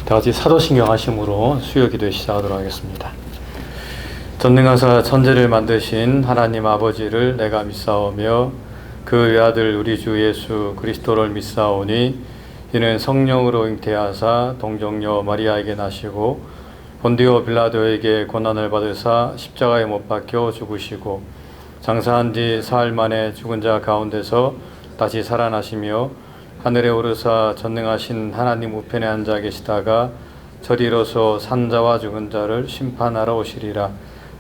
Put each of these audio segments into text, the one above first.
다같이 사도신경 하심으로 수요 기도에 시작하도록 하겠습니다. 전능하사 천지를 만드신 하나님 아버지를 내가 믿사오며 그 외아들 우리 주 예수 그리스도를 믿사오니 이는 성령으로 잉태하사 동정녀 마리아에게 나시고 본디오 빌라도에게 고난을 받으사 십자가에 못 박혀 죽으시고 장사한 지 사흘 만에 죽은 자 가운데서 다시 살아나시며 하늘에 오르사 전능하신 하나님 우편에 앉아 계시다가 저리로서 산자와 죽은 자를 심판하러 오시리라.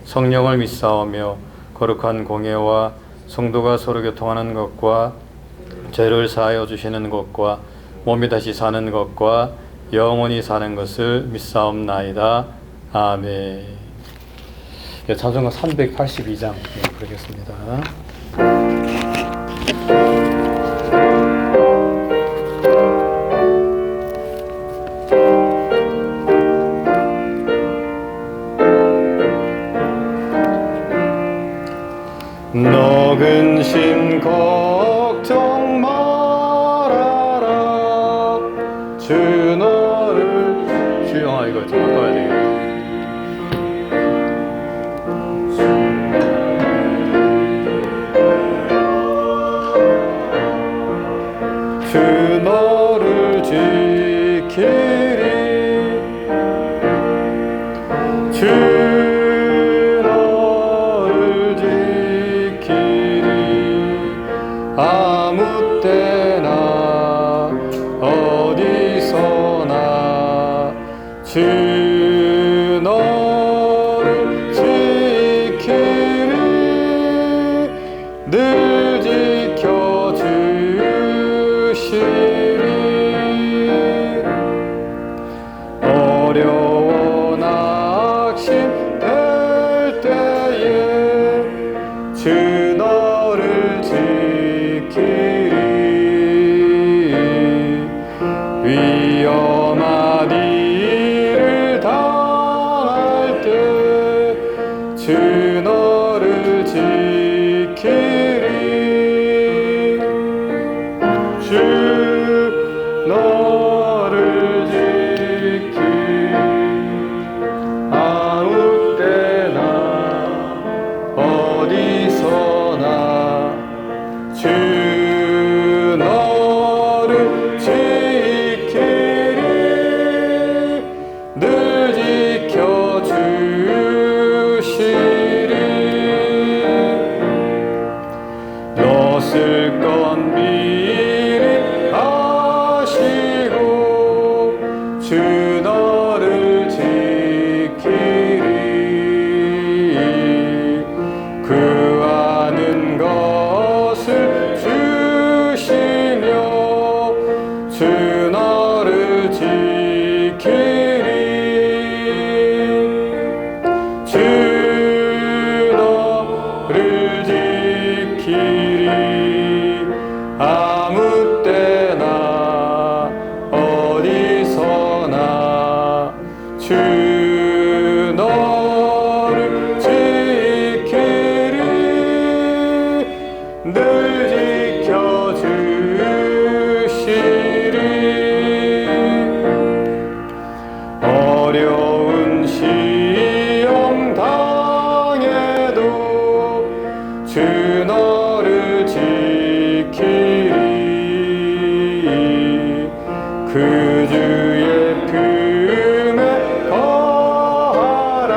성령을 믿사오며 거룩한 공예와 성도가 서로 교통하는 것과 죄를 사하여 주시는 것과 몸이 다시 사는 것과 영원히 사는 것을 믿사옵나이다. 아멘. 찬송가 382장 부르겠습니다. 너 근심 걱정 말아라 주 너를 주영아 이거 좀 바꿔야 되겠네. 주 너를 지키리 주 아무 때나 어디서나 주 너를 지키리 늘 지켜주시리 어려워 낙심될 때에 주 너를 위험한 일을 당할 때 주 너를 지키리 주 너를 지키리 아무 때나 어디서나 주 너를 지키리 늘 지켜주시리 너 쓸 건 미리 아시고 주 너를 지키리 구하는 것을 주시며 주 너를 지키리 주 너를 지키리 아무 때나 어디서나 주 너를 지키리 늘 지켜주시리 어려운 시험 당해도 주 너를 지키리 그 주의 품에 거하라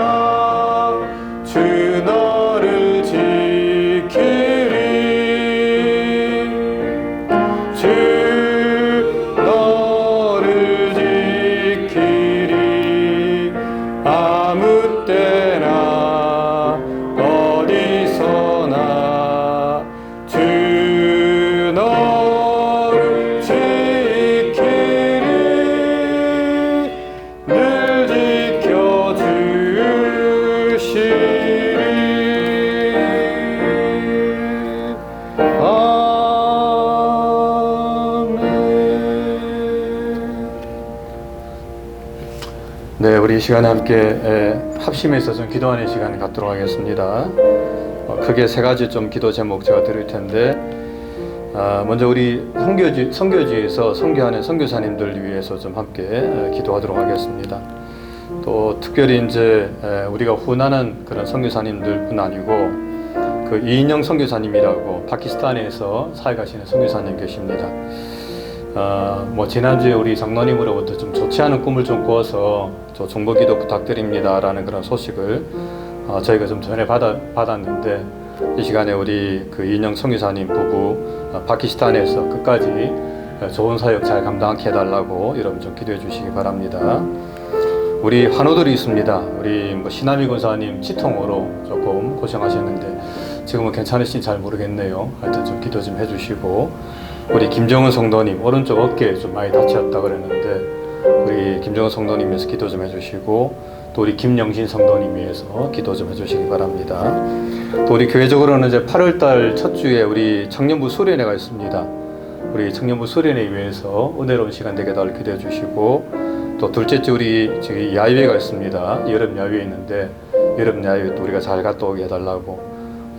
주 너를 지키리 주 너를 지키리 아무 때나 어디서나 주 너를 지키리 늘 지켜주시리 네, 우리 이 시간에 함께 합심해서 좀 기도하는 시간 갖도록 하겠습니다. 크게 세 가지 좀 기도 제목 제가 드릴 텐데 먼저 우리 선교지에서 선교하는 선교사님들 위해서 좀 함께 기도하도록 하겠습니다. 또 특별히 이제 우리가 훈하는 그런 선교사님들뿐 아니고 그 이인영 선교사님이라고 파키스탄에서 사역하시는 선교사님 계십니다. 지난주에 우리 장로님으로부터 좀 좋지 않은 꿈을 좀 꾸어서 저 중보기도 부탁드립니다라는 그런 소식을 저희가 좀 전에 받았는데, 이 시간에 우리 그 이인영 선교사님 부부 파키스탄에서 끝까지 좋은 사역 잘 감당하게 해달라고 여러분 좀 기도해 주시기 바랍니다. 우리 환우들이 있습니다. 우리 신하미 권사님 치통으로 조금 고생하셨는데 지금은 괜찮으신지 잘 모르겠네요. 하여튼 좀 기도 좀 해주시고, 우리 김정은 성도님 오른쪽 어깨에 좀 많이 다쳤다 그랬는데 우리 김정은 성도님 위해서 기도 좀 해주시고, 또 우리 김영신 성도님 위해서 기도 좀 해주시기 바랍니다. 또 우리 교회적으로는 이제 8월달 첫 주에 우리 청년부 수련회가 있습니다. 우리 청년부 수련회 위해서 은혜로운 시간 되게 달 기도해 주시고, 또 둘째 주 우리 저기 야유회가 있습니다. 여름 야유회 있는데 여름 야유회 또 우리가 잘 갔다 오게 해달라고,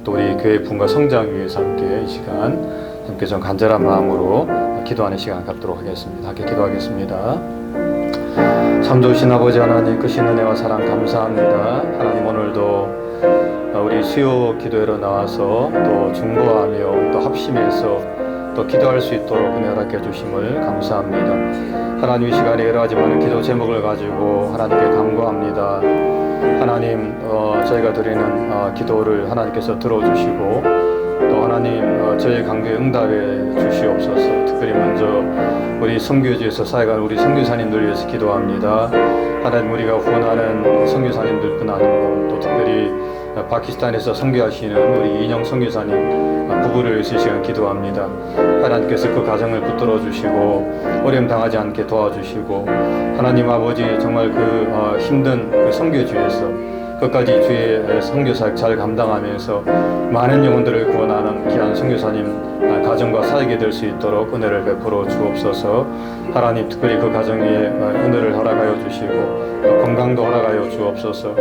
또 우리 교회 분과 성장 위해서 함께 이 시간 함께 좀 간절한 마음으로 기도하는 시간 갖도록 하겠습니다. 함께 기도하겠습니다. 참 좋으신 아버지 하나님, 크신 은혜와 사랑 감사합니다. 하나님, 오늘도 우리 수요 기도회로 나와서 또 중보하며 또 합심해서 또 기도할 수 있도록 은혜 허락해 주심을 감사합니다. 하나님, 이 시간에 여러 가지 많은 기도 제목을 가지고 하나님께 간구합니다. 하나님, 저희가 드리는 기도를 하나님께서 들어주시고 또 하나님 저희 간구에 응답해 주시옵소서. 특별히 먼저 우리 선교지에서 사역하는 우리 선교사님들 위해서 기도합니다. 하나님, 우리가 후원하는 선교사님들뿐 아니고 또 특별히 파키스탄에서 선교하시는 우리 이인영 선교사님 부부를 위해서 이 시간 기도합니다. 하나님께서 그 가정을 붙들어 주시고 어려움 당하지 않게 도와주시고, 하나님 아버지 정말 그 힘든 그 선교지에서 끝까지 주의 선교사역 잘 감당하면서 많은 영혼들을 구원하는 귀한 선교사님 가정과 사역이 될 수 있도록 은혜를 베풀어 주옵소서. 하나님, 특별히 그 가정에 은혜를 허락하여 주시고 건강도 허락하여 주옵소서.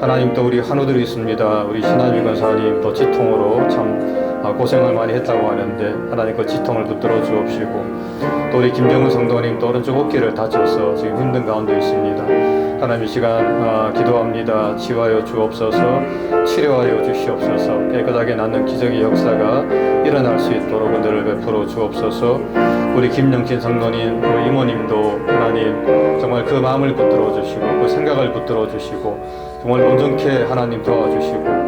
하나님, 또 우리 환우들이 있습니다. 우리 신하미 권사님 또 치통으로 참 고생을 많이 했다고 하는데 하나님 그 치통을 붙들어 주옵시고, 또 우리 김정은 성도님 또 오른쪽 어깨를 다쳐서 지금 힘든 가운데 있습니다. 하나님, 이 시간 기도합니다. 치유하여 주옵소서. 치료하여 주시옵소서. 깨끗하게 낫는 기적의 역사가 일어날 수 있도록 은혜를 베풀어 주옵소서. 우리 김영진 성도님, 우리 이모님도 하나님 정말 그 마음을 붙들어 주시고 그 생각을 붙들어 주시고 정말 온전케 하나님 도와주시고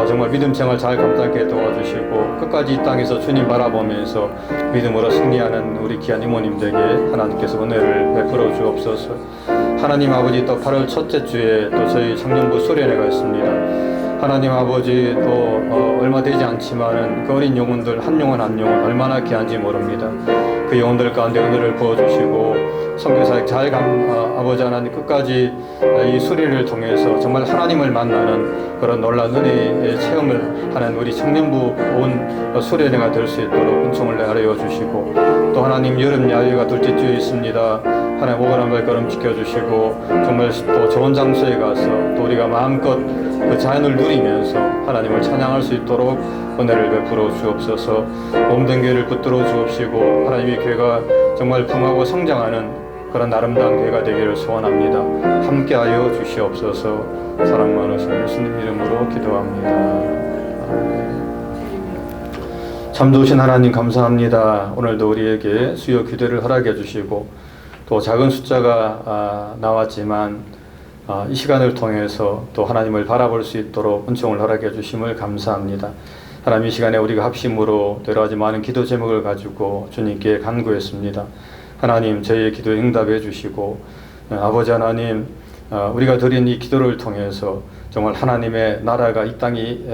정말 믿음 생활 잘 감당하게 도와주시고 끝까지 이 땅에서 주님 바라보면서 믿음으로 승리하는 우리 귀한 이모님들에게 하나님께서 은혜를 베풀어 주옵소서. 하나님 아버지, 또 8월 첫째 주에 또 저희 청년부 수련회가 있습니다. 하나님 아버지, 또 얼마 되지 않지만은 그 어린 영혼들 한 영혼 한 영혼 얼마나 귀한지 모릅니다. 그 영혼들 가운데 은혜를 부어주시고 선교사역 잘 아버지 하나님 끝까지 이 수련회를 통해서 정말 하나님을 만나는 그런 놀라운 은혜의 체험을 하는 우리 청년부 온 수련회가 될 수 있도록 은총을 내려 주시고, 또 하나님 여름 야유회가 둘째 주에 있습니다. 하나님 오그란 발걸음 지켜주시고 정말 또 좋은 장소에 가서 또 우리가 마음껏 그 자연을 누리면서 하나님을 찬양할 수 있도록 은혜를 베풀어 주옵소서. 몸된 교회를 붙들어 주옵시고 하나님의 교회가 정말 풍하고 성장하는 그런 아름다운 교회가 되기를 소원합니다. 함께하여 주시옵소서. 사랑 많으신 예수님 이름으로 기도합니다. 아멘. 참 좋으신 하나님 감사합니다. 오늘도 우리에게 수요 기도를 허락해 주시고 또 작은 숫자가 나왔지만 이 시간을 통해서 또 하나님을 바라볼 수 있도록 은총을 허락해 주심을 감사합니다. 하나님, 이 시간에 우리가 합심으로 여러 가지 많은 기도 제목을 가지고 주님께 간구했습니다. 하나님, 저희의 기도에 응답해 주시고 아버지 하나님, 우리가 드린 이 기도를 통해서 정말 하나님의 나라가 이 땅이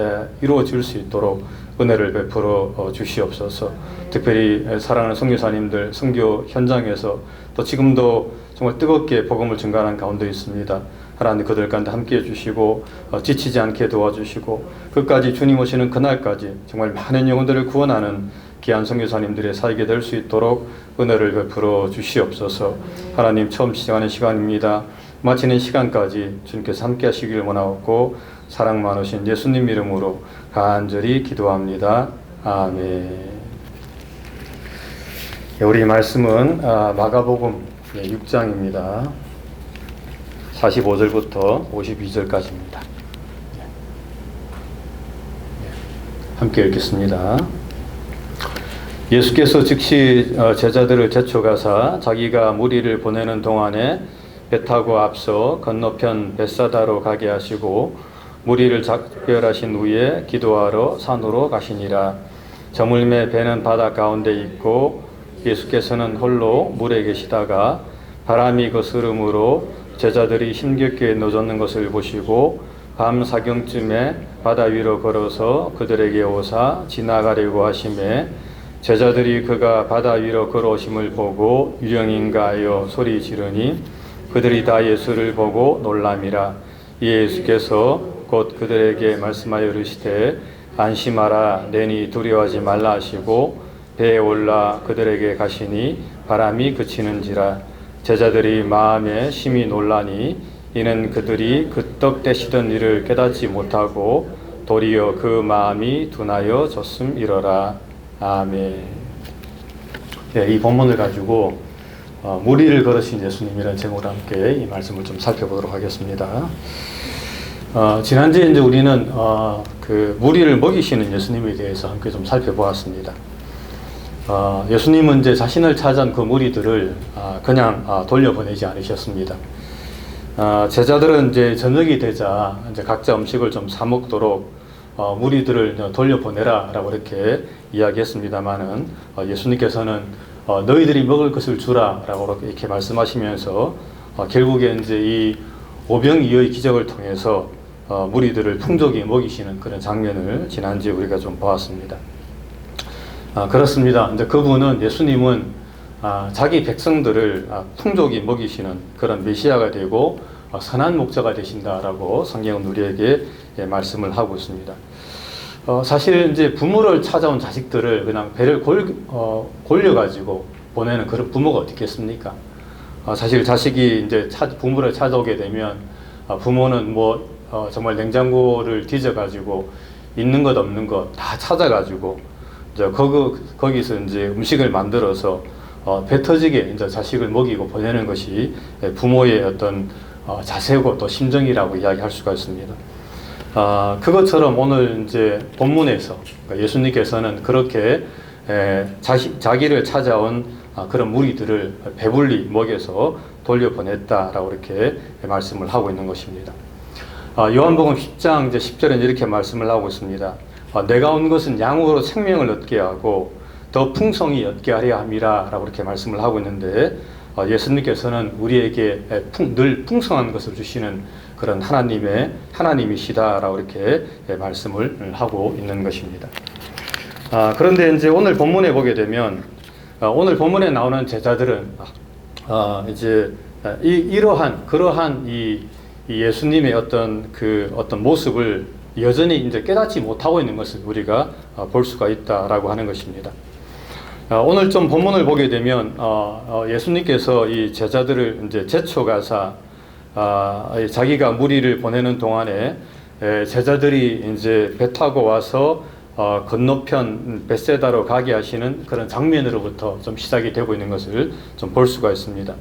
이루어질 수 있도록 은혜를 베풀어 주시옵소서. 특별히 사랑하는 선교사님들 선교 현장에서 또 지금도 정말 뜨겁게 복음을 증가하는 가운데 있습니다. 하나님, 그들 가운데 함께해 주시고 지치지 않게 도와주시고 끝까지 주님 오시는 그날까지 정말 많은 영혼들을 구원하는 귀한 선교사님들의 사역이 될 수 있도록 은혜를 베풀어 주시옵소서. 하나님, 처음 시작하는 시간입니다. 마치는 시간까지 주님께서 함께 하시기를 원하옵고 사랑 많으신 예수님 이름으로 간절히 기도합니다. 아멘. 우리 말씀은 마가복음 6장입니다. 45절부터 52절까지입니다. 함께 읽겠습니다. 예수께서 즉시 제자들을 제쳐가사 자기가 무리를 보내는 동안에 배 타고 앞서 건너편 벳사다로 가게 하시고 무리를 작별하신 후에 기도하러 산으로 가시니라. 저물매 배는 바다 가운데 있고 예수께서는 홀로 물에 계시다가 바람이 거스름으로 제자들이 힘겹게 노젓는 것을 보시고 밤 사경쯤에 바다 위로 걸어서 그들에게 오사 지나가려고 하심에 제자들이 그가 바다 위로 걸어오심을 보고 유령인가 하여 소리 지르니 그들이 다 예수를 보고 놀람이라. 예수께서 곧 그들에게 말씀하여 이르시되 안심하라 내니 두려워하지 말라 하시고 배에 올라 그들에게 가시니 바람이 그치는지라. 제자들이 마음에 심히 놀라니 이는 그들이 그떡 떼시던 일을 깨닫지 못하고 도리어 그 마음이 둔하여 졌음이러라. 아멘. 이 본문을 가지고 무리를 걸으신 예수님이라는 제목으로 함께 이 말씀을 좀 살펴보도록 하겠습니다. 지난주에 이제 우리는 그 무리를 먹이시는 예수님에 대해서 함께 좀 살펴보았습니다. 예수님은 이제 자신을 찾은 그 무리들을 그냥 돌려보내지 않으셨습니다. 제자들은 이제 저녁이 되자 이제 각자 음식을 좀 사 먹도록 무리들을 돌려보내라라고 이렇게 이야기했습니다만은 예수님께서는 너희들이 먹을 것을 주라라고 이렇게 말씀하시면서 결국에 이제 이 오병이어의 기적을 통해서 무리들을 풍족히 먹이시는 그런 장면을 지난주에 우리가 좀 보았습니다. 그렇습니다. 이제 그분은 예수님은 자기 백성들을 풍족히 먹이시는 그런 메시아가 되고 선한 목자가 되신다라고 성경은 우리에게 말씀을 하고 있습니다. 사실 이제 부모를 찾아온 자식들을 그냥 배를 골려가지고 보내는 그런 부모가 어떻겠습니까? 사실 자식이 이제 부모를 찾아오게 되면 부모는 정말 냉장고를 뒤져가지고 있는 것 없는 것 다 찾아가지고 거기서 이제 음식을 만들어서 배 터지게 이제 자식을 먹이고 보내는 것이 부모의 어떤 자세고 또 심정이라고 이야기할 수가 있습니다. 그것처럼 오늘 이제 본문에서 예수님께서는 그렇게 자기를 찾아온 그런 무리들을 배불리 먹여서 돌려보냈다라고 이렇게 말씀을 하고 있는 것입니다. 요한복음 10장 이제 10절에는 이렇게 말씀을 하고 있습니다. 내가 온 것은 양으로 생명을 얻게 하고 더 풍성히 얻게 하려 함이라 라고 이렇게 말씀을 하고 있는데 예수님께서는 우리에게 늘 풍성한 것을 주시는 그런 하나님이시다라고 이렇게 말씀을 하고 있는 것입니다. 그런데 이제 오늘 본문에 보게 되면 오늘 본문에 나오는 제자들은 이제 그러한 이 예수님의 어떤 모습을 여전히 이제 깨닫지 못하고 있는 것을 우리가 볼 수가 있다라고 하는 것입니다. 오늘 좀 본문을 보게 되면 예수님께서 이 제자들을 이제 제쳐가사 자기가 무리를 보내는 동안에 제자들이 이제 배 타고 와서 건너편 벳세다로 가게 하시는 그런 장면으로부터 좀 시작이 되고 있는 것을 좀 볼 수가 있습니다.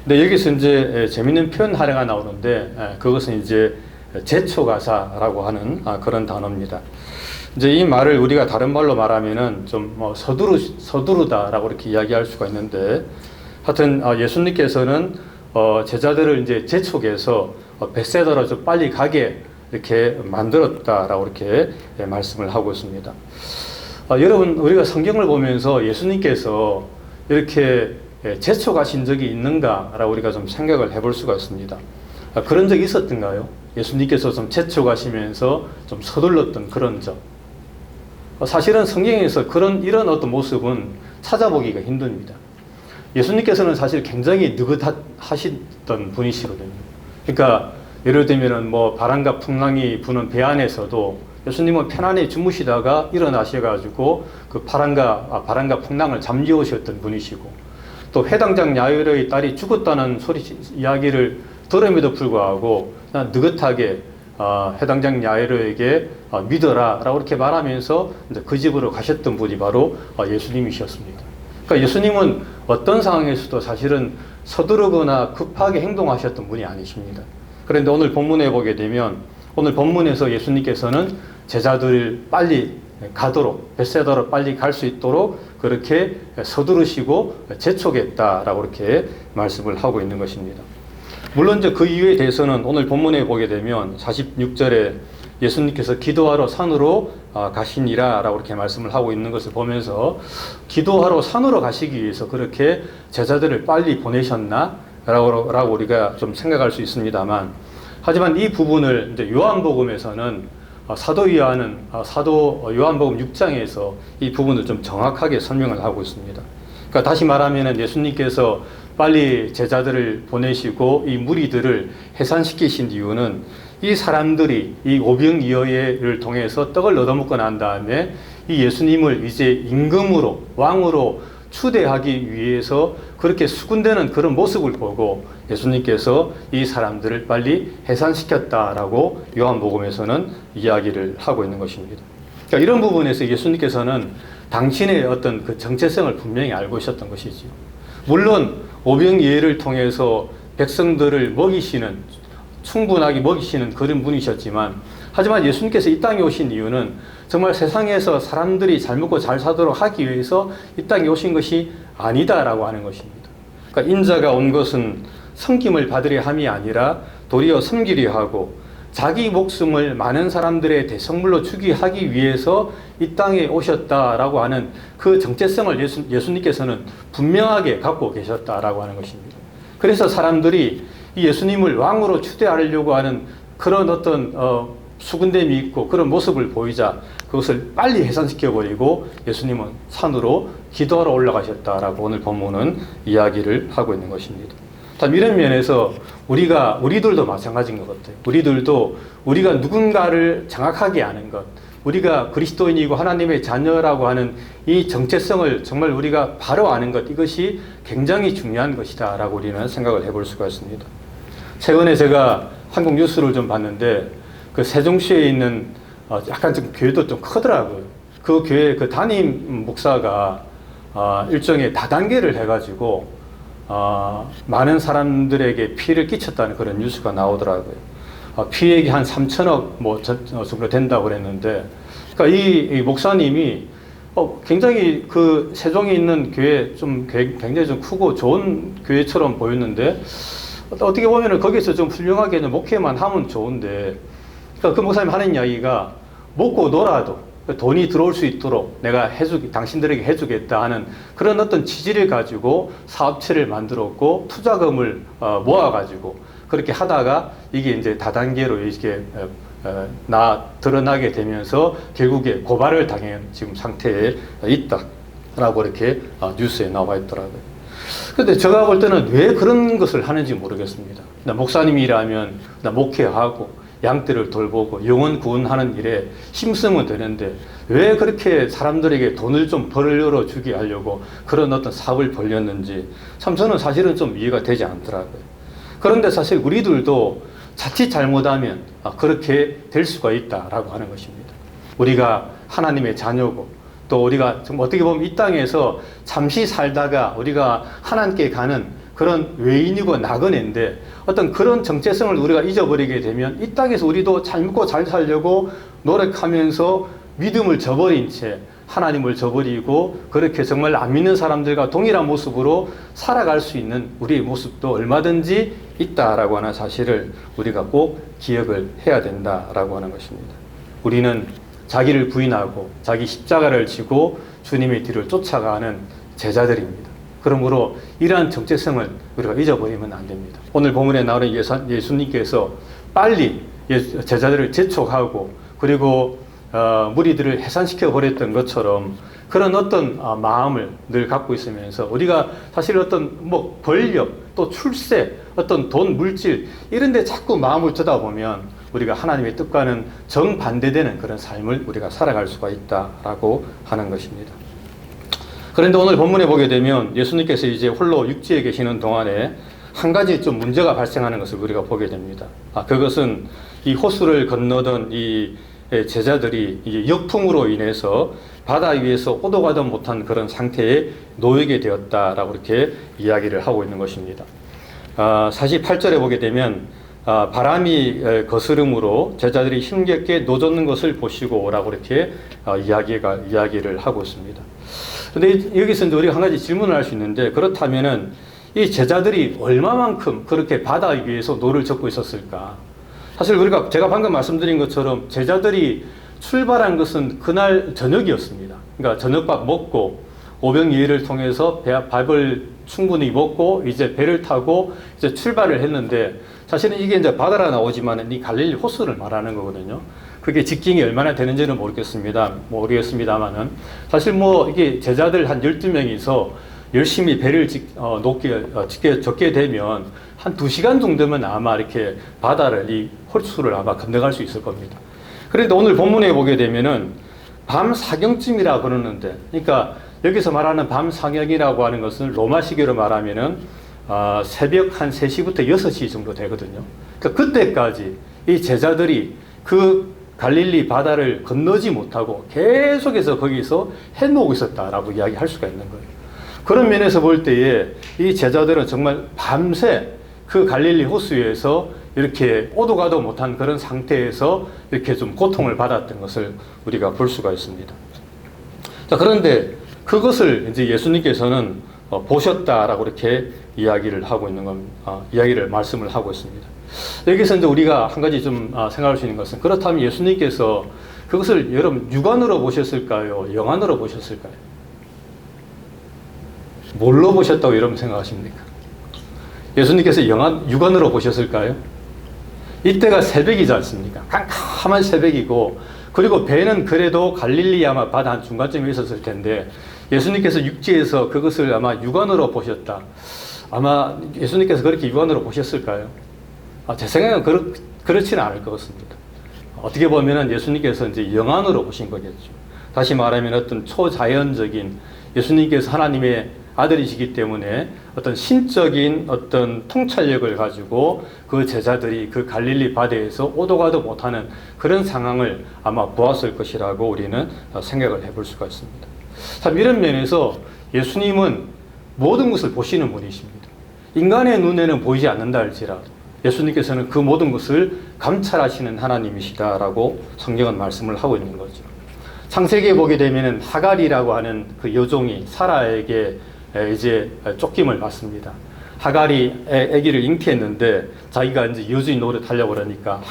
근데 여기서 이제 재밌는 표현 하나가 나오는데 그것은 이제 제쳐가사라고 하는 그런 단어입니다. 이제 이 말을 우리가 다른 말로 말하면은 좀 서두르다라고 이렇게 이야기할 수가 있는데, 하여튼 예수님께서는 제자들을 이제 재촉해서 벳세다로 좀 빨리 가게 이렇게 만들었다라고 이렇게 말씀을 하고 있습니다. 여러분, 우리가 성경을 보면서 예수님께서 이렇게 재촉하신 적이 있는가라고 우리가 좀 생각을 해볼 수가 있습니다. 그런 적이 있었던가요? 예수님께서 좀 재촉하시면서 좀 서둘렀던 그런 적. 사실은 성경에서 이런 어떤 모습은 찾아보기가 힘듭니다. 예수님께서는 사실 굉장히 느긋하시던 분이시거든요. 그러니까 예를 들면은 바람과 풍랑이 부는 배 안에서도 예수님은 편안히 주무시다가 일어나셔가지고 그 바람과 풍랑을 잠재우셨던 분이시고, 또 회당장 야이로의 딸이 죽었다는 이야기를 들음에도 불구하고 그냥 느긋하게 해당장 야이로에게 믿어라 라고 이렇게 말하면서 이제 그 집으로 가셨던 분이 바로 예수님이셨습니다. 그러니까 예수님은 어떤 상황에서도 사실은 서두르거나 급하게 행동하셨던 분이 아니십니다. 그런데 오늘 본문에 보게 되면 오늘 본문에서 예수님께서는 제자들을 빨리 가도록 벳세다로 빨리 갈 수 있도록 그렇게 서두르시고 재촉했다라고 이렇게 말씀을 하고 있는 것입니다. 물론 이제 그 이유에 대해서는 오늘 본문에 보게 되면 46절에 예수님께서 기도하러 산으로 가시니라 라고 이렇게 말씀을 하고 있는 것을 보면서 기도하러 산으로 가시기 위해서 그렇게 제자들을 빨리 보내셨나? 라고 우리가 좀 생각할 수 있습니다만, 하지만 이 부분을 이제 요한복음에서는 사도 요한복음 6장에서 이 부분을 좀 정확하게 설명을 하고 있습니다. 그러니까 다시 말하면 예수님께서 빨리 제자들을 보내시고 이 무리들을 해산시키신 이유는 이 사람들이 이 오병이어를 통해서 떡을 얻어먹고 난 다음에 이 예수님을 이제 임금으로 왕으로 추대하기 위해서 그렇게 수군대는 그런 모습을 보고 예수님께서 이 사람들을 빨리 해산시켰다라고 요한복음에서는 이야기를 하고 있는 것입니다. 그러니까 이런 부분에서 예수님께서는 당신의 어떤 그 정체성을 분명히 알고 있었던 것이지요. 물론 오병이어를 통해서 백성들을 충분하게 먹이시는 그런 분이셨지만, 하지만 예수님께서 이 땅에 오신 이유는 정말 세상에서 사람들이 잘 먹고 잘 사도록 하기 위해서 이 땅에 오신 것이 아니다라고 하는 것입니다. 그러니까 인자가 온 것은 섬김을 받으려 함이 아니라 도리어 섬기려 하고 자기 목숨을 많은 사람들의 대성물로 주기 하기 위해서 이 땅에 오셨다라고 하는 그 정체성을 예수님께서는 분명하게 갖고 계셨다라고 하는 것입니다. 그래서 사람들이 이 예수님을 왕으로 추대하려고 하는 그런 어떤 수군됨이 있고 그런 모습을 보이자 그것을 빨리 해산시켜버리고 예수님은 산으로 기도하러 올라가셨다라고 오늘 본문은 이야기를 하고 있는 것입니다. 참 이런 면에서 우리들도 마찬가지인 것 같아요. 우리가 누군가를 정확하게 아는 것, 우리가 그리스도인이고 하나님의 자녀라고 하는 이 정체성을 정말 우리가 바로 아는 것, 이것이 굉장히 중요한 것이다 라고 우리는 생각을 해볼 수가 있습니다. 최근에 제가 한국 뉴스를 좀 봤는데 그 세종시에 있는 약간 좀 교회도 좀 크더라고요. 그 교회 그 담임 목사가 일종의 다단계를 해가지고 많은 사람들에게 피해를 끼쳤다는 그런 뉴스가 나오더라고요. 피해액이 한 3천억 정도 된다고 그랬는데, 그러니까 이 목사님이 굉장히 그 세종에 있는 교회 좀 굉장히 좀 크고 좋은 교회처럼 보였는데, 어떻게 보면은 거기서 좀 훌륭하게 목회만 하면 좋은데, 그러니까 그 목사님 하는 이야기가 먹고 놀아도 돈이 들어올 수 있도록 내가 당신들에게 해주겠다 하는 그런 어떤 취지를 가지고 사업체를 만들었고 투자금을 모아가지고 그렇게 하다가 이게 이제 다단계로 이렇게 드러나게 되면서 결국에 고발을 당한 지금 상태에 있다라고 이렇게 뉴스에 나와 있더라고요. 그런데 제가 볼 때는 왜 그런 것을 하는지 모르겠습니다. 목사님이라면 목회하고 양떼를 돌보고 영혼 구원하는 일에 힘쓰면 되는데 왜 그렇게 사람들에게 돈을 좀 벌려 주게 하려고 그런 어떤 사업을 벌였는지 참 저는 사실은 좀 이해가 되지 않더라고요. 그런데 사실 우리들도 자칫 잘못하면 그렇게 될 수가 있다라고 하는 것입니다. 우리가 하나님의 자녀고 또 우리가 좀 어떻게 보면 이 땅에서 잠시 살다가 우리가 하나님께 가는 그런 외인이고 나그네인데 어떤 그런 정체성을 우리가 잊어버리게 되면 이 땅에서 우리도 잘 먹고 잘 살려고 노력하면서 믿음을 저버린 채 하나님을 저버리고 그렇게 정말 안 믿는 사람들과 동일한 모습으로 살아갈 수 있는 우리의 모습도 얼마든지 있다라고 하는 사실을 우리가 꼭 기억을 해야 된다라고 하는 것입니다. 우리는 자기를 부인하고 자기 십자가를 지고 주님의 뒤를 쫓아가는 제자들입니다. 그러므로 이러한 정체성을 우리가 잊어버리면 안 됩니다. 오늘 본문에 나오는 예수님께서 빨리 제자들을 재촉하고 그리고 무리들을 해산시켜 버렸던 것처럼 그런 어떤 마음을 늘 갖고 있으면서 우리가 사실 어떤 권력 또 출세 어떤 돈 물질 이런 데 자꾸 마음을 쳐다보면 우리가 하나님의 뜻과는 정반대되는 그런 삶을 우리가 살아갈 수가 있다라고 하는 것입니다. 그런데 오늘 본문에 보게 되면 예수님께서 이제 홀로 육지에 계시는 동안에 한 가지 좀 문제가 발생하는 것을 우리가 보게 됩니다. 그것은 이 호수를 건너던 이 제자들이 이제 역풍으로 인해서 바다 위에서 오도 가도 못한 그런 상태에 놓이게 되었다라고 이렇게 이야기를 하고 있는 것입니다. 48절에 보게 되면 바람이 거스름으로 제자들이 힘겹게 노젓는 것을 보시고라고 이렇게 이야기를 하고 있습니다. 그런데 여기서 이제 우리가 한 가지 질문을 할 수 있는데, 그렇다면은 이 제자들이 얼마만큼 그렇게 바다 위에서 노를 젓고 있었을까? 사실 제가 방금 말씀드린 것처럼 제자들이 출발한 것은 그날 저녁이었습니다. 그러니까 저녁밥 먹고 오병이어를 통해서 밥을 충분히 먹고 이제 배를 타고 이제 출발을 했는데, 사실은 이게 이제 바다라 나오지만 이 갈릴리 호수를 말하는 거거든요. 그게 직경이 얼마나 되는지는 모르겠습니다만은 사실 이게 제자들 한 12명이서 열심히 배를 젓게 되면 한 2시간 정도면 아마 이렇게 바다를, 이 호수를 아마 건너갈 수 있을 겁니다. 그런데 오늘 본문에 보게 되면은 밤 사경쯤이라 그러는데, 그러니까 여기서 말하는 밤 사경이라고 하는 것은 로마식으로 말하면은 새벽 한 3시부터 6시 정도 되거든요. 그러니까 그때까지 이 제자들이 그 갈릴리 바다를 건너지 못하고 계속해서 거기서 헤매고 있었다라고 이야기할 수가 있는 거예요. 그런 면에서 볼 때에 이 제자들은 정말 밤새 그 갈릴리 호수에서 이렇게 오도 가도 못한 그런 상태에서 이렇게 좀 고통을 받았던 것을 우리가 볼 수가 있습니다. 자, 그런데 그것을 이제 예수님께서는 보셨다라고 이렇게 이야기를 하고 있는 겁니다. 말씀을 하고 있습니다. 여기서 이제 우리가 한 가지 좀 생각할 수 있는 것은, 그렇다면 예수님께서 그것을 여러분 육안으로 보셨을까요? 영안으로 보셨을까요? 뭘로 보셨다고 여러분 생각하십니까? 예수님께서 육안으로 보셨을까요? 이때가 새벽이지 않습니까? 깜깜한 새벽이고, 그리고 배는 그래도 갈릴리 아마 바다 한 중간쯤에 있었을 텐데 예수님께서 육지에서 그것을 아마 육안으로 보셨다. 아마 예수님께서 그렇게 육안으로 보셨을까요? 제 생각은 그렇지는 않을 것 같습니다. 어떻게 보면은 예수님께서 이제 영안으로 보신 거겠죠. 다시 말하면 어떤 초자연적인, 예수님께서 하나님의 아들이시기 때문에 어떤 신적인 어떤 통찰력을 가지고 그 제자들이 그 갈릴리 바다에서 오도 가도 못하는 그런 상황을 아마 보았을 것이라고 우리는 생각을 해볼 수가 있습니다. 참 이런 면에서 예수님은 모든 것을 보시는 분이십니다. 인간의 눈에는 보이지 않는다 할지라도 예수님께서는 그 모든 것을 감찰하시는 하나님이시다라고 성경은 말씀을 하고 있는 거죠. 창세기에 보게 되면은 하갈이라고 하는 그 여종이 사라에게 이제 쫓김을 받습니다. 하갈이 아기를 잉태했는데 자기가 이제 여주인 노릇하려고 그러니까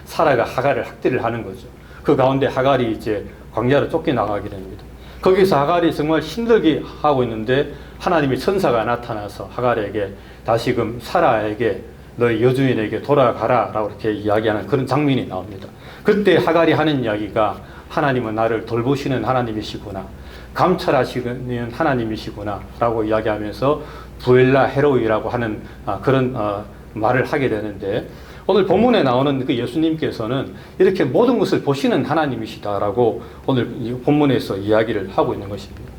사라가 하갈을 학대를 하는 거죠. 그 가운데 하갈이 이제 광야로 쫓겨나가게 됩니다. 거기서 하갈이 정말 힘들게 하고 있는데 하나님의 천사가 나타나서 하갈에게 다시금 사라에게 너희 여주인에게 돌아가라 라고 이렇게 이야기하는 그런 장면이 나옵니다. 그때 하갈이 하는 이야기가, 하나님은 나를 돌보시는 하나님이시구나, 감찰하시는 하나님이시구나 라고 이야기하면서 부엘라 헤로이라고 하는 그런 말을 하게 되는데, 오늘 본문에 나오는 그 예수님께서는 이렇게 모든 것을 보시는 하나님이시다라고 오늘 본문에서 이야기를 하고 있는 것입니다.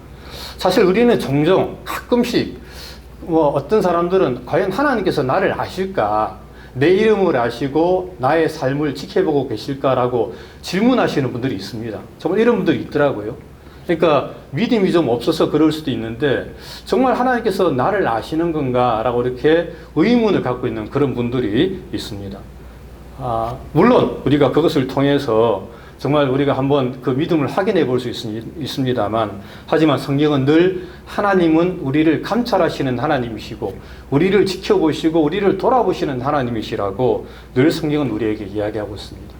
사실 우리는 종종 가끔씩 어떤 사람들은 과연 하나님께서 나를 아실까, 내 이름을 아시고 나의 삶을 지켜보고 계실까라고 질문하시는 분들이 있습니다. 정말 이런 분들이 있더라고요. 그러니까 믿음이 좀 없어서 그럴 수도 있는데, 정말 하나님께서 나를 아시는 건가 라고 이렇게 의문을 갖고 있는 그런 분들이 있습니다. 물론 우리가 그것을 통해서 정말 우리가 한번 그 믿음을 확인해 볼 수 있습니다만, 하지만 성경은 늘 하나님은 우리를 감찰하시는 하나님이시고 우리를 지켜보시고 우리를 돌아보시는 하나님이시라고 늘 성경은 우리에게 이야기하고 있습니다.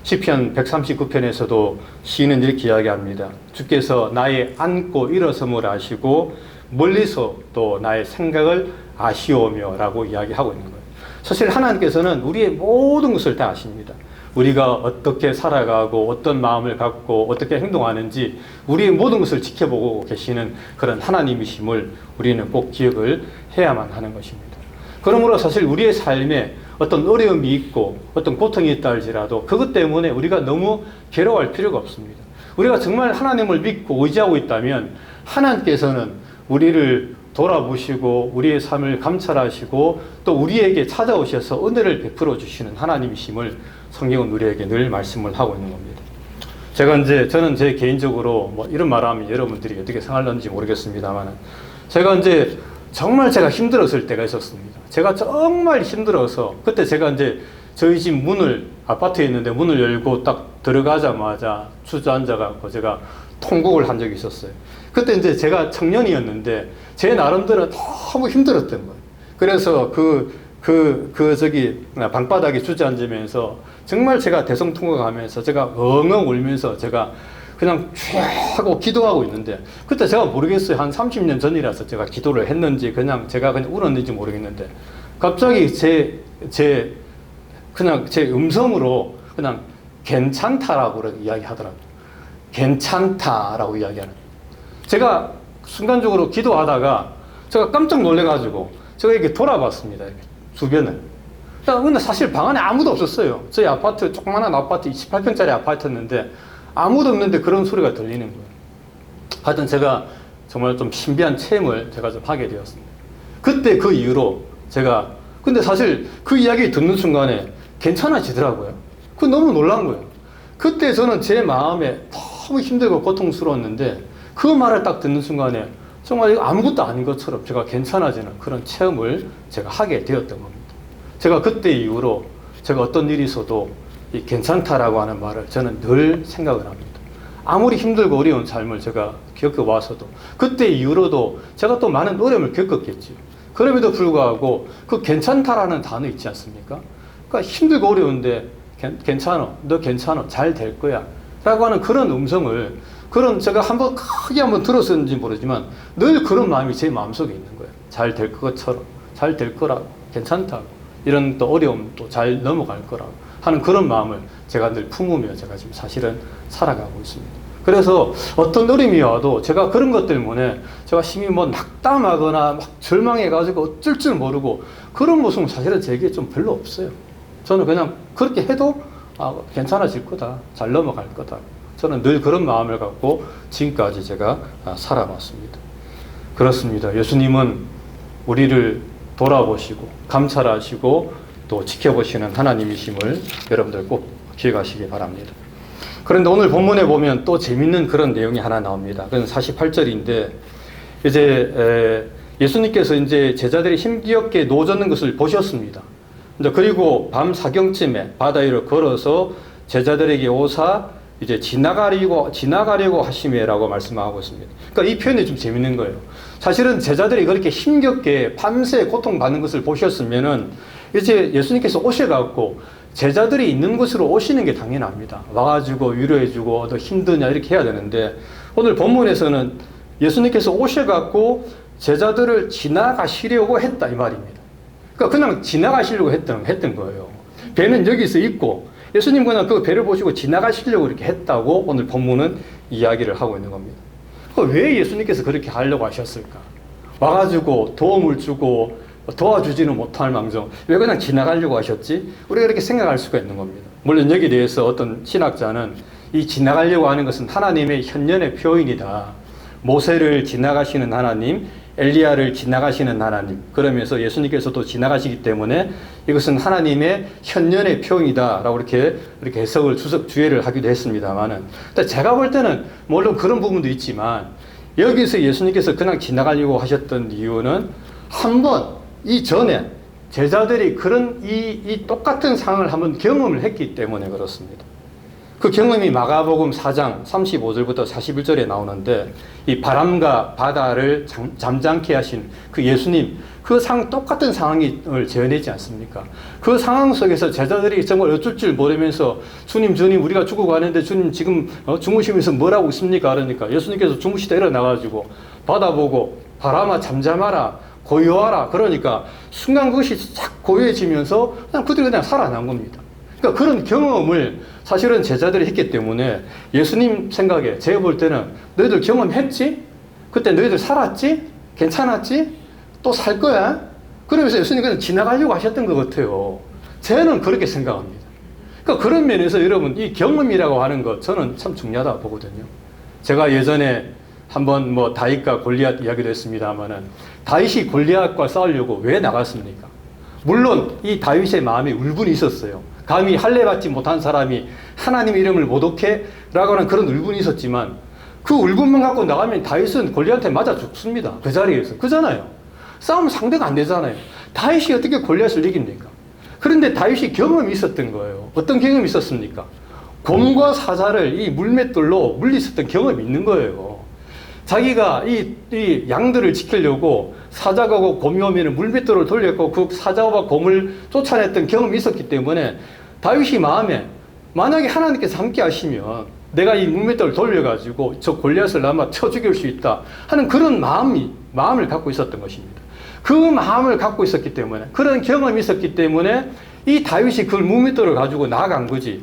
시편 139편에서도 시인은 이렇게 이야기합니다. 주께서 나의 앉고 일어섬을 아시고 멀리서 또 나의 생각을 아시오며 라고 이야기하고 있는 거예요. 사실 하나님께서는 우리의 모든 것을 다 아십니다. 우리가 어떻게 살아가고 어떤 마음을 갖고 어떻게 행동하는지 우리의 모든 것을 지켜보고 계시는 그런 하나님이심을 우리는 꼭 기억을 해야만 하는 것입니다. 그러므로 사실 우리의 삶에 어떤 어려움이 있고 어떤 고통이 있다 할지라도 그것 때문에 우리가 너무 괴로워할 필요가 없습니다. 우리가 정말 하나님을 믿고 의지하고 있다면 하나님께서는 우리를 돌아보시고 우리의 삶을 감찰하시고 또 우리에게 찾아오셔서 은혜를 베풀어 주시는 하나님이심을 성경은 우리에게 늘 말씀을 하고 있는 겁니다. 저는 제 개인적으로 뭐 이런 말하면 여러분들이 어떻게 생각하는지 모르겠습니다만, 제가 정말 제가 힘들었을 때가 있었습니다. 제가 정말 힘들어서 그때 제가 저희 집 아파트에 있는데 문을 열고 딱 들어가자마자 주저앉아갖고 제가 통곡을 한 적이 있었어요. 그때 제가 청년이었는데 제 나름대로 너무 힘들었던 거예요. 그래서 방바닥에 주저앉으면서 정말 제가 대성통곡하면서 제가 엉엉 울면서 제가 그냥 쭉 하고 기도하고 있는데, 그때 제가 모르겠어요. 한 30년 전이라서 제가 기도를 했는지 제가 그냥 울었는지 모르겠는데, 갑자기 제 음성으로 그냥 괜찮다라고 이야기하더라고요. 괜찮다라고 이야기하는. 제가 순간적으로 기도하다가 제가 깜짝 놀래가지고 제가 이렇게 돌아봤습니다. 이렇게 주변을. 근데 사실 방 안에 아무도 없었어요. 저희 아파트, 조그만한 아파트, 28평짜리 아파트였는데 아무도 없는데 그런 소리가 들리는 거예요. 하여튼 제가 정말 좀 신비한 체험을 제가 좀 하게 되었습니다. 그때 그 이후로 근데 사실 그 이야기 듣는 순간에 괜찮아지더라고요. 그거 너무 놀란 거예요. 그때 저는 제 마음에 너무 힘들고 고통스러웠는데 그 말을 딱 듣는 순간에 정말 이거 아무것도 아닌 것처럼 제가 괜찮아지는 그런 체험을 제가 하게 되었던 겁니다. 제가 그때 이후로 제가 어떤 일이 있어도 이 괜찮다라고 하는 말을 저는 늘 생각을 합니다. 아무리 힘들고 어려운 삶을 제가 겪어와서도 그때 이후로도 제가 또 많은 어려움을 겪었겠죠. 그럼에도 불구하고 그 괜찮다라는 단어 있지 않습니까? 그러니까 힘들고 어려운데 괜찮아, 너 괜찮아, 잘 될 거야 라고 하는 그런 음성을 제가 크게 한번 들었었는지 모르지만 늘 그런 마음이 제 마음속에 있는 거예요. 잘 될 것처럼, 잘 될 거라고, 괜찮다고, 이런 또 어려움도 잘 넘어갈 거라고 하는 그런 마음을 제가 늘 품으며 제가 지금 사실은 살아가고 있습니다. 그래서 어떤 어려움이 와도 제가 그런 것 때문에 제가 심히 낙담하거나 절망해가지고 어쩔 줄 모르고 그런 모습은 사실은 제게 좀 별로 없어요. 저는 그냥 그렇게 해도 괜찮아질 거다, 잘 넘어갈 거다. 저는 늘 그런 마음을 갖고 지금까지 제가 살아왔습니다. 그렇습니다. 예수님은 우리를 돌아보시고 감찰하시고 또 지켜보시는 하나님이심을 여러분들 꼭 기억하시기 바랍니다. 그런데 오늘 본문에 보면 또 재밌는 그런 내용이 하나 나옵니다. 그건 48절인데 예수님께서 제자들이 힘겹게 노젓는 것을 보셨습니다. 그리고 밤 사경쯤에 바다 위로 걸어서 제자들에게 오사 지나가려고 하심이라고 말씀하고 있습니다. 그러니까 이 표현이 좀 재밌는 거예요. 사실은 제자들이 그렇게 힘겹게 밤새 고통받는 것을 보셨으면은 예수님께서 오셔갖고 제자들이 있는 곳으로 오시는 게 당연합니다. 와가지고 위로해주고 너 힘드냐 이렇게 해야 되는데, 오늘 본문에서는 예수님께서 오셔갖고 제자들을 지나가시려고 했다 이 말입니다. 그러니까 그냥 지나가시려고 했던 거예요. 배는 여기서 있고 예수님 그냥 그 배를 보시고 지나가시려고 이렇게 했다고 오늘 본문은 이야기를 하고 있는 겁니다. 왜 예수님께서 그렇게 하려고 하셨을까? 와가지고 도움을 주고 도와주지는 못할 망정 왜 그냥 지나가려고 하셨지? 우리가 이렇게 생각할 수가 있는 겁니다. 물론 여기에 대해서 어떤 신학자는 이 지나가려고 하는 것은 하나님의 현년의 표현이다. 모세를 지나가시는 하나님, 엘리야를 지나가시는 하나님, 그러면서 예수님께서도 지나가시기 때문에 이것은 하나님의 현년의 표현이다라고 이렇게 해석을 주의를 하기도 했습니다만은, 제가 볼 때는 물론 그런 부분도 있지만 여기서 예수님께서 그냥 지나가려고 하셨던 이유는 한번 이전에 제자들이 그런 이 똑같은 상황을 한번 경험을 했기 때문에 그렇습니다. 그 경험이 마가복음 4장 35절부터 41절에 나오는데, 이 바람과 바다를 잠잠케 하신 그 예수님, 그 똑같은 상황을 재현했지 않습니까? 그 상황 속에서 제자들이 정말 어쩔 줄 모르면서 주님 우리가 죽어가는데 주님 지금 주무시면서 뭘 하고 있습니까? 그러니까 예수님께서 주무시다 일어나가지고 바다 보고 바람아 잠잠하라, 고요하라. 그러니까 순간 그것이 싹 고요해지면서 그들이 그냥 살아난 겁니다. 그러니까 그런 경험을 사실은 제자들이 했기 때문에 예수님 생각에 제가 볼 때는 너희들 경험했지? 그때 너희들 살았지? 괜찮았지? 또 살 거야? 그러면서 예수님께서 지나가려고 하셨던 것 같아요. 저는 그렇게 생각합니다. 그러니까 그런 면에서 여러분 이 경험이라고 하는 것 저는 참 중요하다고 보거든요. 제가 예전에 한번 뭐 다윗과 골리앗 이야기도 했습니다마는 다윗이 골리앗과 싸우려고 왜 나갔습니까? 물론 이 다윗의 마음에 울분이 있었어요. 감히 할례 받지 못한 사람이 하나님의 이름을 모독해? 라고 하는 그런 울분이 있었지만 그 울분만 갖고 나가면 다윗은 골리앗한테 맞아 죽습니다. 그 자리에서. 그잖아요. 싸움 상대가 안 되잖아요. 다윗이 어떻게 골리앗을 이깁니까? 그런데 다윗이 경험이 있었던 거예요. 어떤 경험이 있었습니까? 곰과 사자를 이 물맷돌로 물리쳤던 경험이 있는 거예요. 자기가 이 양들을 지키려고 사자가 곰이 오면 물맷돌을 돌렸고 그 사자와 곰을 쫓아냈던 경험이 있었기 때문에 다윗이 마음에 만약에 하나님께서 함께 하시면 내가 이 물맷돌을 돌려가지고 저 골리앗을 아마 쳐 죽일 수 있다 하는 그런 마음을 갖고 있었던 것입니다. 그 마음을 갖고 있었기 때문에 그런 경험이 있었기 때문에 이 다윗이 그 물맷돌을 가지고 나아간 거지.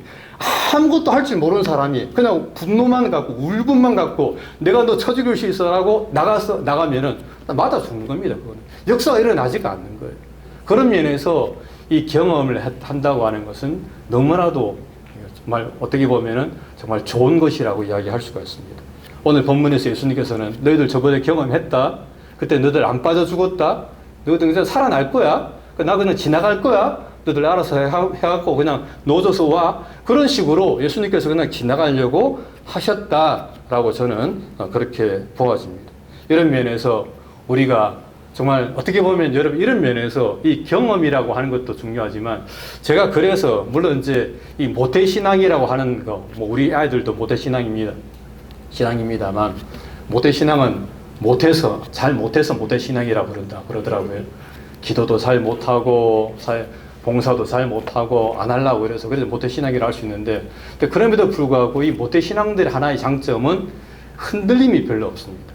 아무것도 할 줄 모르는 사람이 그냥 분노만 갖고 울분만 갖고 내가 너 쳐 죽일 수 있어라고 나가면은 맞아 죽는 겁니다. 그거는 역사가 일어나지가 않는 거예요. 그런 면에서 이 경험을 한다고 하는 것은 너무나도 정말 어떻게 보면은 정말 좋은 것이라고 이야기할 수가 있습니다. 오늘 본문에서 예수님께서는 너희들 저번에 경험했다. 그때 너희들 안 빠져 죽었다. 너희들 그냥 살아날 거야. 나 그냥 지나갈 거야. 너희들 알아서 해갖고 그냥 놓아줘서 와. 그런 식으로 예수님께서 그냥 지나가려고 하셨다라고 저는 그렇게 보아집니다. 이런 면에서 우리가 정말 어떻게 보면 여러분 이런 면에서 이 경험이라고 하는 것도 중요하지만 제가 그래서 물론 이제 이 모태신앙이라고 하는 거 뭐 우리 아이들도 신앙입니다만 모태신앙은 잘 못해서 모태신앙이라고 그러더라고요. 기도도 잘 못하고 봉사도 잘 못하고 안 하려고 그래서 모태신앙이라고 할 수 있는데 그럼에도 불구하고 이 모태신앙들의 하나의 장점은 흔들림이 별로 없습니다.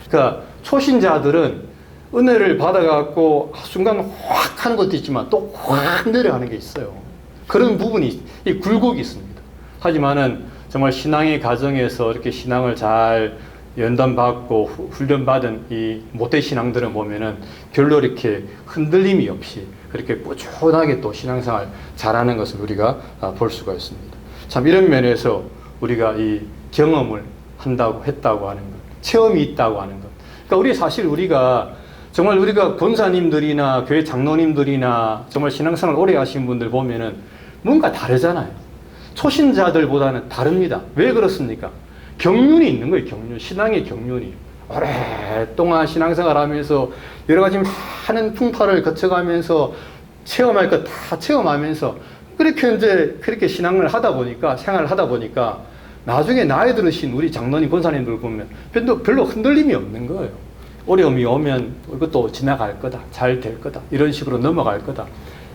그러니까 초신자들은 은혜를 받아갖고 순간 확 하는 것도 있지만 또 확 내려가는 게 있어요. 그런 부분이 이 굴곡이 있습니다. 하지만은 정말 신앙의 과정에서 이렇게 신앙을 잘 연단받고 훈련받은 이 모태신앙들은 보면은 별로 이렇게 흔들림이 없이 그렇게 꾸준하게 또 신앙생활 잘하는 것을 우리가 볼 수가 있습니다. 참 이런 면에서 우리가 이 경험을 했다고 하는 것, 체험이 있다고 하는 것. 그러니까 우리가 정말 우리가 권사님들이나 교회 장로님들이나 정말 신앙생활 오래 하신 분들 보면은 뭔가 다르잖아요. 초신자들보다는 다릅니다. 왜 그렇습니까? 경륜이 있는 거예요. 신앙의 경륜이. 오랫동안 신앙생활 하면서 여러 가지 많은 풍파를 거쳐가면서 체험할 것 다 체험하면서 그렇게 신앙을 생활을 하다 보니까 나중에 나이 들으신 우리 장로님, 권사님들 보면 별로 흔들림이 없는 거예요. 어려움이 오면 이것도 지나갈 거다. 잘 될 거다. 이런 식으로 넘어갈 거다.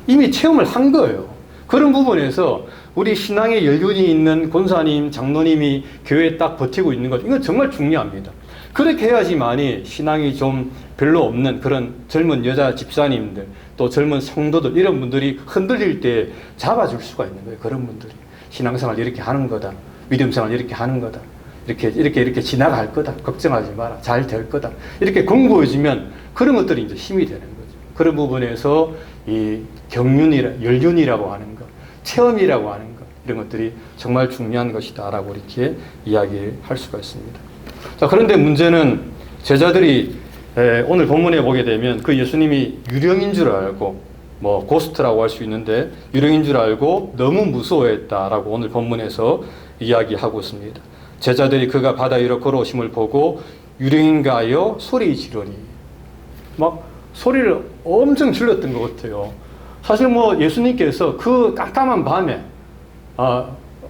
이미 체험을 한 거예요. 그런 부분에서 우리 신앙의 연륜이 있는 권사님, 장로님이 교회에 딱 버티고 있는 것, 이건 정말 중요합니다. 그렇게 해야지만이 신앙이 좀 별로 없는 그런 젊은 여자 집사님들, 또 젊은 성도들, 이런 분들이 흔들릴 때 잡아줄 수가 있는 거예요. 그런 분들이. 신앙생활 이렇게 하는 거다. 믿음생활 이렇게 하는 거다. 이렇게 지나갈 거다. 걱정하지 마라. 잘 될 거다. 이렇게 공부해주면 그런 것들이 이제 힘이 되는 거죠. 그런 부분에서 이 연륜이라고 하는 것, 체험이라고 하는 것, 이런 것들이 정말 중요한 것이다라고 이렇게 이야기할 수가 있습니다. 자, 그런데 문제는 제자들이 오늘 본문에 보게 되면 그 예수님이 유령인 줄 알고 뭐 고스트라고 할 수 있는데 유령인 줄 알고 너무 무서워했다라고 오늘 본문에서 이야기하고 있습니다. 제자들이 그가 바다 위로 걸어오심을 보고 유령인가 하여 소리 지르니 막 소리를 엄청 질렀던 것 같아요. 사실 뭐 예수님께서 그 깜깜한 밤에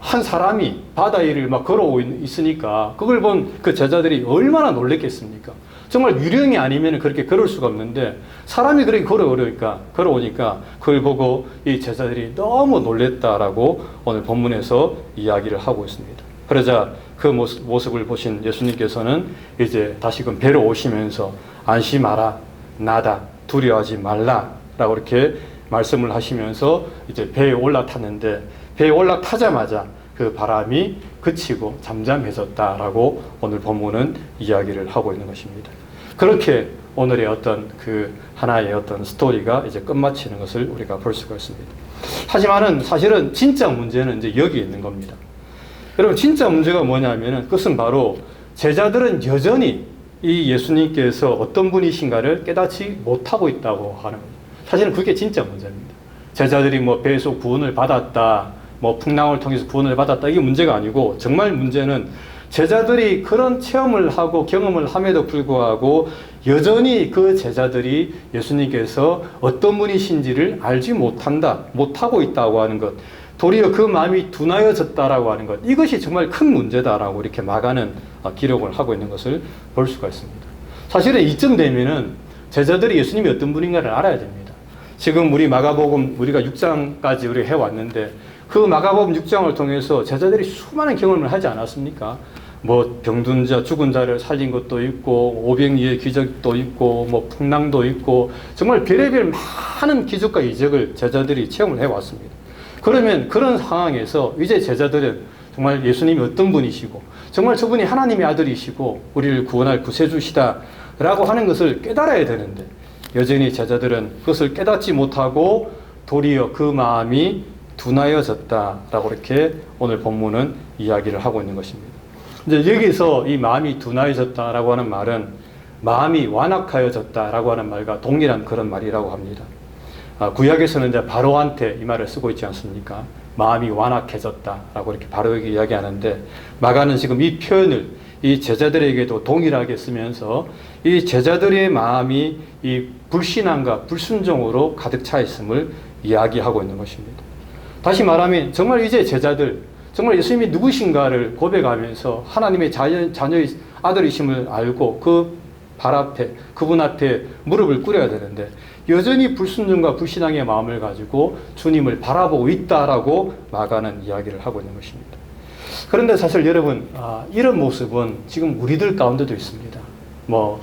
한 사람이 바다 위를 막 걸어오고 있으니까 그걸 본 그 제자들이 얼마나 놀랬겠습니까? 정말 유령이 아니면 그렇게 걸을 수가 없는데 사람이 그렇게 걸어오니까 그걸 보고 이 제자들이 너무 놀랬다라고 오늘 본문에서 이야기를 하고 있습니다. 그러자 그 모습을 보신 예수님께서는 이제 다시금 배로 오시면서 안심하라, 나다, 두려워하지 말라 라고 이렇게 말씀을 하시면서 이제 배에 올라탔는데 배에 올라타자마자 그 바람이 그치고 잠잠해졌다라고 오늘 본문은 이야기를 하고 있는 것입니다. 그렇게 오늘의 어떤 그 하나의 어떤 스토리가 이제 끝마치는 것을 우리가 볼 수가 있습니다. 하지만은 사실은 진짜 문제는 이제 여기 있는 겁니다. 여러분 진짜 문제가 뭐냐면은 그것은 바로 제자들은 여전히 이 예수님께서 어떤 분이신가를 깨닫지 못하고 있다고 하는 거예요. 사실은 그게 진짜 문제입니다. 제자들이 뭐 배에서 구원을 받았다, 뭐 풍랑을 통해서 구원을 받았다, 이게 문제가 아니고, 정말 문제는 제자들이 그런 체험을 하고 경험을 함에도 불구하고 여전히 그 제자들이 예수님께서 어떤 분이신지를 알지 못하고 있다고 하는 것, 도리어 그 마음이 둔하여졌다라고 하는 것, 이것이 정말 큰 문제다라고 이렇게 마가는 기록을 하고 있는 것을 볼 수가 있습니다. 사실은 이쯤 되면은 제자들이 예수님이 어떤 분인가를 알아야 됩니다. 지금 우리 마가복음 우리가 6장까지 우리 해왔는데, 그 마가복음 6장을 통해서 제자들이 수많은 경험을 하지 않았습니까? 뭐 병든 자, 죽은 자를 살린 것도 있고, 오병이의 기적도 있고, 뭐 풍랑도 있고, 정말 별의별 많은 기적과 이적을 제자들이 체험을 해왔습니다. 그러면 그런 상황에서 이제 제자들은 정말 예수님이 어떤 분이시고, 정말 저분이 하나님의 아들이시고 우리를 구원할 구세주시다라고 하는 것을 깨달아야 되는데, 여전히 제자들은 그것을 깨닫지 못하고 도리어 그 마음이 둔하여졌다라고 이렇게 오늘 본문은 이야기를 하고 있는 것입니다. 이제 여기서 이 마음이 둔하여졌다라고 하는 말은 마음이 완악하여졌다라고 하는 말과 동일한 그런 말이라고 합니다. 구약에서는 이제 바로한테 이 말을 쓰고 있지 않습니까? 마음이 완악해졌다라고 이렇게 바로에게 이야기하는데, 마가는 지금 이 표현을 이 제자들에게도 동일하게 쓰면서 이 제자들의 마음이 이 불신앙과 불순종으로 가득 차 있음을 이야기하고 있는 것입니다. 다시 말하면 정말 이제 제자들, 정말 예수님이 누구신가를 고백하면서 하나님의 자녀의 아들이심을 알고 그 발 앞에, 그분 앞에 무릎을 꿇어야 되는데, 여전히 불순종과 불신앙의 마음을 가지고 주님을 바라보고 있다라고 마가는 이야기를 하고 있는 것입니다. 그런데 사실 여러분, 이런 모습은 지금 우리들 가운데도 있습니다. 뭐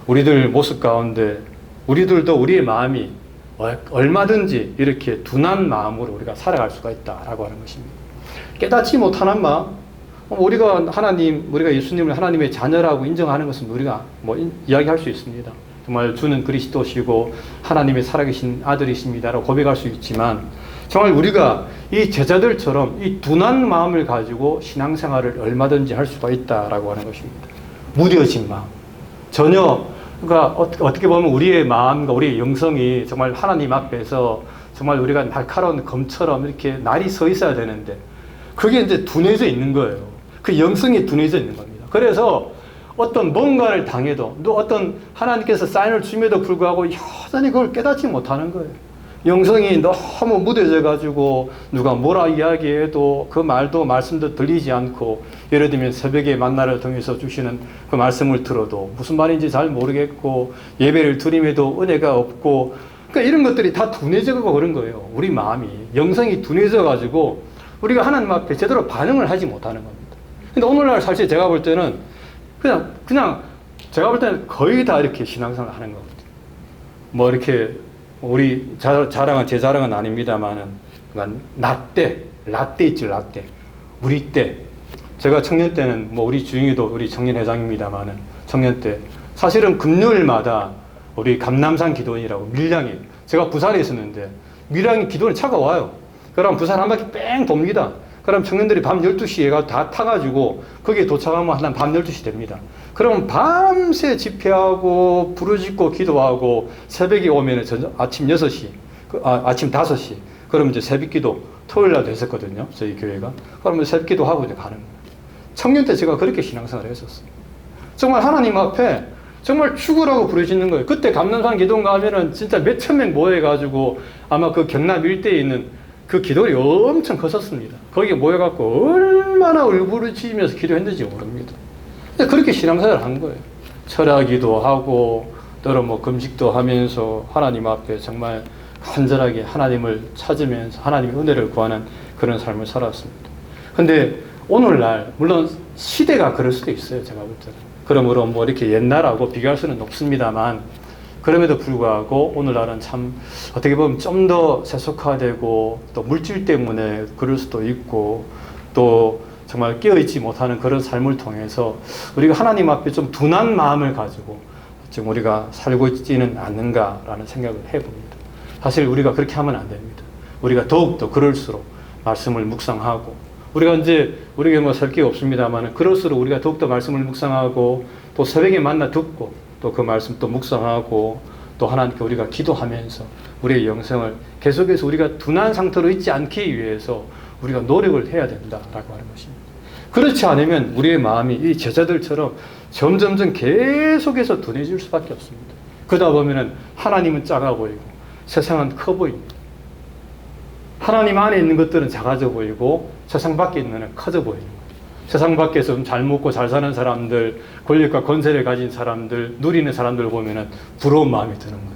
우리들 모습 가운데 우리들도 우리의 마음이 얼마든지 이렇게 둔한 마음으로 우리가 살아갈 수가 있다라고 하는 것입니다. 깨닫지 못하는 마음, 우리가 예수님을 하나님의 자녀라고 인정하는 것은 우리가 뭐 이야기할 수 있습니다. 정말 주는 그리스도시고 하나님의 살아계신 아들이십니다라고 고백할 수 있지만, 정말 우리가 이 제자들처럼 이 둔한 마음을 가지고 신앙생활을 얼마든지 할 수가 있다라고 하는 것입니다. 무뎌진 마음, 전혀, 그러니까 어떻게 보면 우리의 마음과 우리의 영성이 정말 하나님 앞에서 정말 우리가 날카로운 검처럼 이렇게 날이 서 있어야 되는데, 그게 이제 둔해져 있는 거예요. 그 영성이 둔해져 있는 겁니다. 그래서 어떤 뭔가를 당해도, 또 어떤 하나님께서 사인을 줌에도 불구하고 여전히 그걸 깨닫지 못하는 거예요. 영성이 너무 무뎌져가지고 누가 뭐라 이야기해도 그 말씀도 들리지 않고, 예를 들면 새벽에 만나를 통해서 주시는 그 말씀을 들어도 무슨 말인지 잘 모르겠고, 예배를 드림에도 은혜가 없고, 그러니까 이런 것들이 다 둔해져가고 그런 거예요. 우리 마음이, 영성이 둔해져가지고 우리가 하나님 앞에 제대로 반응을 하지 못하는 겁니다. 근데 오늘날 사실 제가 볼 때는 그냥 제가 볼 때는 거의 다 이렇게 신앙생활 하는 겁니다. 뭐 이렇게 우리 제 자랑은 아닙니다만은, 라떼 있지, 라떼. 우리 때, 제가 청년 때는 뭐 우리 주영이도 우리 청년 회장입니다만은, 청년 때 사실은 금요일마다 우리 감남산 기도원이라고 밀양에, 제가 부산에 있었는데 밀양에 기도원에 차가 와요. 그럼 부산 한 바퀴 뺑 돕니다. 그럼 청년들이 밤 12시에 다 타가지고 거기에 도착하면 한 밤 12시 됩니다. 그러면 밤새 집회하고 부르짖고 기도하고, 새벽에 오면 아침 6시, 아침 5시, 그러면 이제 새벽기도 토요일날도 했었거든요. 저희 교회가. 그러면 새벽기도 하고 이제 가는 거예요. 청년 때 제가 그렇게 신앙생활을 했었어요. 정말 하나님 앞에 정말 죽으라고 부르짖는 거예요. 그때 감남산 기도원 가면은 진짜 몇천 명 모여가지고 아마 그 경남 일대에 있는 그 기도원이 엄청 컸었습니다. 거기에 모여갖고 얼마나 울부짖으면서 기도했는지 모릅니다. 그렇게 신앙생활을 한 거예요. 철야기도 하고, 또 뭐 금식도 하면서 하나님 앞에 정말 간절하게 하나님을 찾으면서 하나님의 은혜를 구하는 그런 삶을 살았습니다. 근데 오늘날, 물론 시대가 그럴 수도 있어요, 제가 볼 때는. 그러므로 뭐 이렇게 옛날하고 비교할 수는 없습니다만, 그럼에도 불구하고 오늘날은 참 어떻게 보면 좀 더 세속화되고, 또 물질 때문에 그럴 수도 있고, 또 정말 깨어있지 못하는 그런 삶을 통해서 우리가 하나님 앞에 좀 둔한 마음을 가지고 지금 우리가 살고 있지는 않는가라는 생각을 해봅니다. 사실 우리가 그렇게 하면 안 됩니다. 우리가 더욱더 그럴수록 말씀을 묵상하고, 우리가 이제 우리에게 뭐 살 게 없습니다만 그럴수록 우리가 더욱더 말씀을 묵상하고 또 새벽에 만나 듣고 또 그 말씀 또 묵상하고 또 하나님께 우리가 기도하면서 우리의 영성을 계속해서 우리가 둔한 상태로 있지 않기 위해서 우리가 노력을 해야 된다라고 하는 것입니다. 그렇지 않으면 우리의 마음이 이 제자들처럼 점점점 계속해서 둔해질 수밖에 없습니다. 그러다 보면은 하나님은 작아 보이고 세상은 커 보입니다. 하나님 안에 있는 것들은 작아져 보이고 세상 밖에 있는 것은 커져 보이는 거예요. 세상 밖에서 좀 잘 먹고 잘 사는 사람들, 권력과 권세를 가진 사람들, 누리는 사람들을 보면은 부러운 마음이 드는 거예요.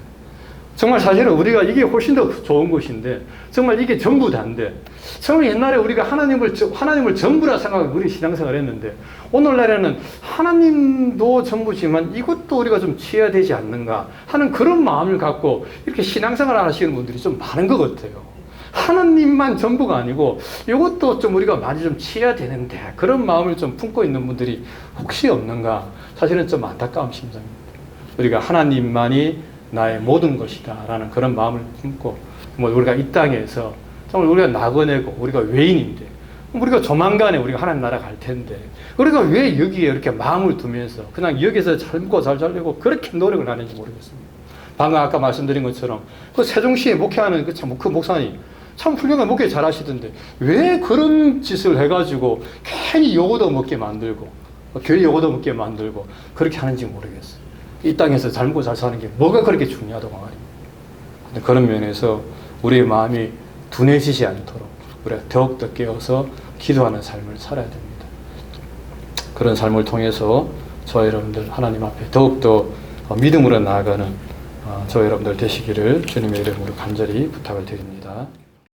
정말 사실은 우리가 이게 훨씬 더 좋은 것인데, 정말 이게 전부 다인데, 정말 옛날에 우리가 하나님을 전부라 생각하고 우리 신앙생활을 했는데, 오늘날에는 하나님도 전부지만 이것도 우리가 좀 취해야 되지 않는가 하는 그런 마음을 갖고 이렇게 신앙생활을 하시는 분들이 좀 많은 것 같아요. 하나님만 전부가 아니고 이것도 좀 우리가 많이 좀 취해야 되는데, 그런 마음을 좀 품고 있는 분들이 혹시 없는가, 사실은 좀 안타까운 심정입니다. 우리가 하나님만이 나의 모든 것이다 라는 그런 마음을 품고, 뭐 우리가 이 땅에서 정말 우리가 나그네고 우리가 외인인데, 우리가 조만간에 우리가 하나님 나라 갈 텐데, 우리가 왜 여기에 이렇게 마음을 두면서 그냥 여기서 잘 먹고 잘 살려고 그렇게 노력을 하는지 모르겠습니다. 방금 아까 말씀드린 것처럼 그 세종시에 목회하는 그 목사님 참 훌륭한 목회 잘 하시던데 왜 그런 짓을 해가지고 괜히 요거도 먹게 만들고 교회 요거도 먹게 만들고 그렇게 하는지 모르겠어요. 이 땅에서 잘 먹고 잘 사는 게 뭐가 그렇게 중요하다고 말입니다. 그런 면에서 우리의 마음이 둔해지지 않도록 우리가 더욱더 깨어서 기도하는 삶을 살아야 됩니다. 그런 삶을 통해서 저와 여러분들 하나님 앞에 더욱더 믿음으로 나아가는 저와 여러분들 되시기를 주님의 이름으로 간절히 부탁을 드립니다.